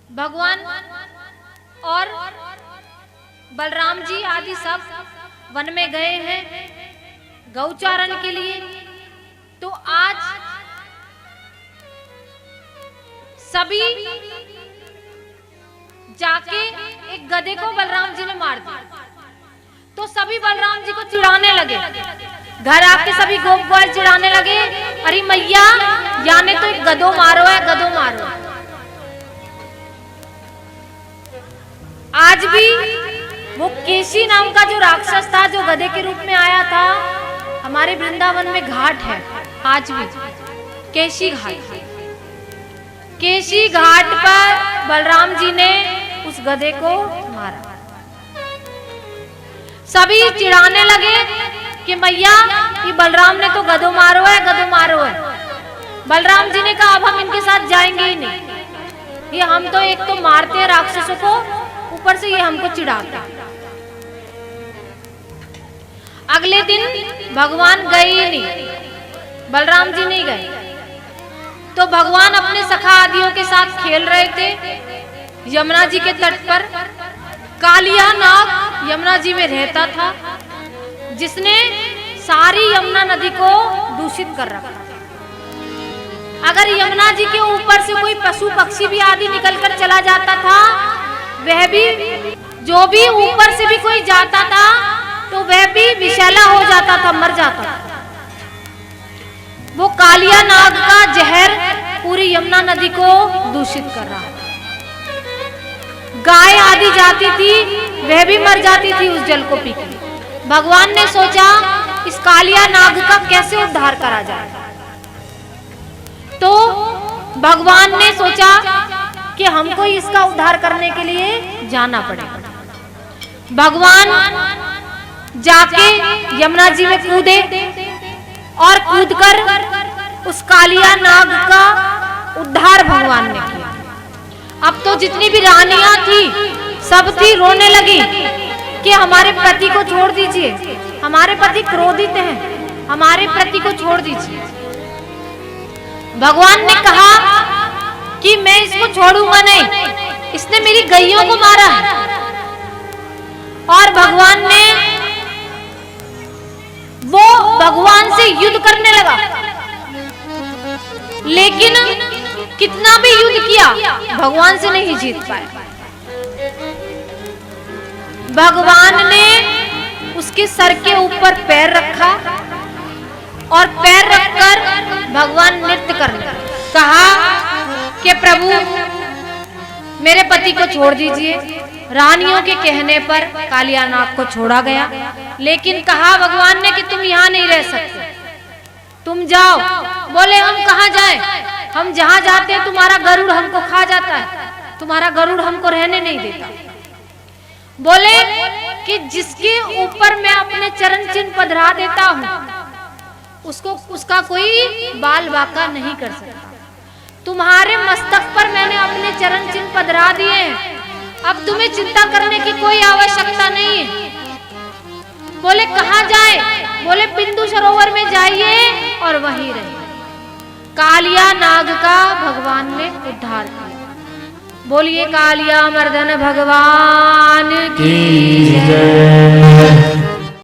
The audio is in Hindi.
भगवान और बलराम जी आदि सब वन में गए हैं गौचारण के लिए। तो आज सभी जाके एक गधे को बलराम जी ने मार दिया। तो सभी बलराम जी को चिढ़ाने लगे, घर आके सभी गोप ग्वाल चिढ़ाने लगे, अरे मैया याने तो एक गधो मारो है, गधो मारो। आज भी वो केशी नाम का जो राक्षस था, जो गधे के रूप में आया था, हमारे वृंदावन में घाट है आज भी, केशी घाट। केशी घाट पर बलराम जी ने उस गधे को मारा। सभी चिढ़ाने लगे कि मैया ये बलराम ने तो गधो मारो है, गधो मारो है। बलराम जी ने कहा अब हम इनके साथ जाएंगे ही नहीं, ये हम तो एक तो मारते हैं राक्षसों को, ऊपर से ये हमको चिढ़ाते। अगले दिन भगवान गए ही नहीं, बलराम जी नहीं गए। तो भगवान अपने सखा आदियों के साथ खेल रहे थे यमुना जी के तट पर। कालिया नाग यमुना जी में रहता था, जिसने सारी यमुना नदी को दूषित कर रखा। अगर यमुना जी के ऊपर से कोई पशु पक्षी भी आदि निकलकर चला जाता था, वह भी जो भी ऊपर से भी कोई जाता था तो वह भी विषैला हो जाता था, मर जाता था। वो कालिया नाग का जहर पूरी यमुना नदी को दूषित कर रहा है। गाय आदि जाती थी, वह भी मर जाती थी उस जल को पीकर। भगवान ने सोचा इस कालिया नाग का कैसे उद्धार करा जाए। तो भगवान ने सोचा कि हमको इसका उद्धार करने के लिए जाना पड़ेगा। भगवान जाके यमुना जी में कूदे और कूदकर उस कालिया नाग का उद्धार भगवान ने किया। अब तो जितनी भी रानियां थी सब थी रोने लगी कि हमारे पति को छोड़ दीजिए, हमारे पति क्रोधित हैं, हमारे पति को छोड़ दीजिए। भगवान ने कहा कि मैं इसको छोड़ूंगा नहीं, इसने मेरी गैयों को मारा है। और भगवान ने वो भगवान से युद्ध करने लगा, लेकिन कितना भी युद्ध किया भगवान से नहीं जीत पाया। भगवान ने उसके सर के ऊपर पैर रखा और पैर रखकर भगवान नृत्य करने लगे। कहा कि प्रभु मेरे पति को छोड़ दीजिए। रानियों के कहने पर कालिया नाग को छोड़ा गया, लेकिन कहा भगवान ने कि तुम यहाँ नहीं रह सकते, तुम जाओ। बोले हम कहाँ जाएं? हम जहाँ जाते हैं तुम्हारा गरुड़ हमको खा जाता है, तुम्हारा गरुड़ हमको रहने नहीं देता। बोले कि जिसके ऊपर मैं अपने चरण चिन्ह पधरा देता हूँ उसको उसका कोई बाल बांका नहीं कर सकता। तुम्हारे मस्तक पर मैंने अपने चरण चिन्ह पधरा दिए हैं, अब तुम्हें चिंता करने की कोई आवश्यकता नहीं है। बोले कहाँ जाए? बोले बिंदु सरोवर में जाइए और वहीं रहिए। कालिया नाग का भगवान ने उद्धार किया। बोलिए कालिया मर्दन भगवान की जय।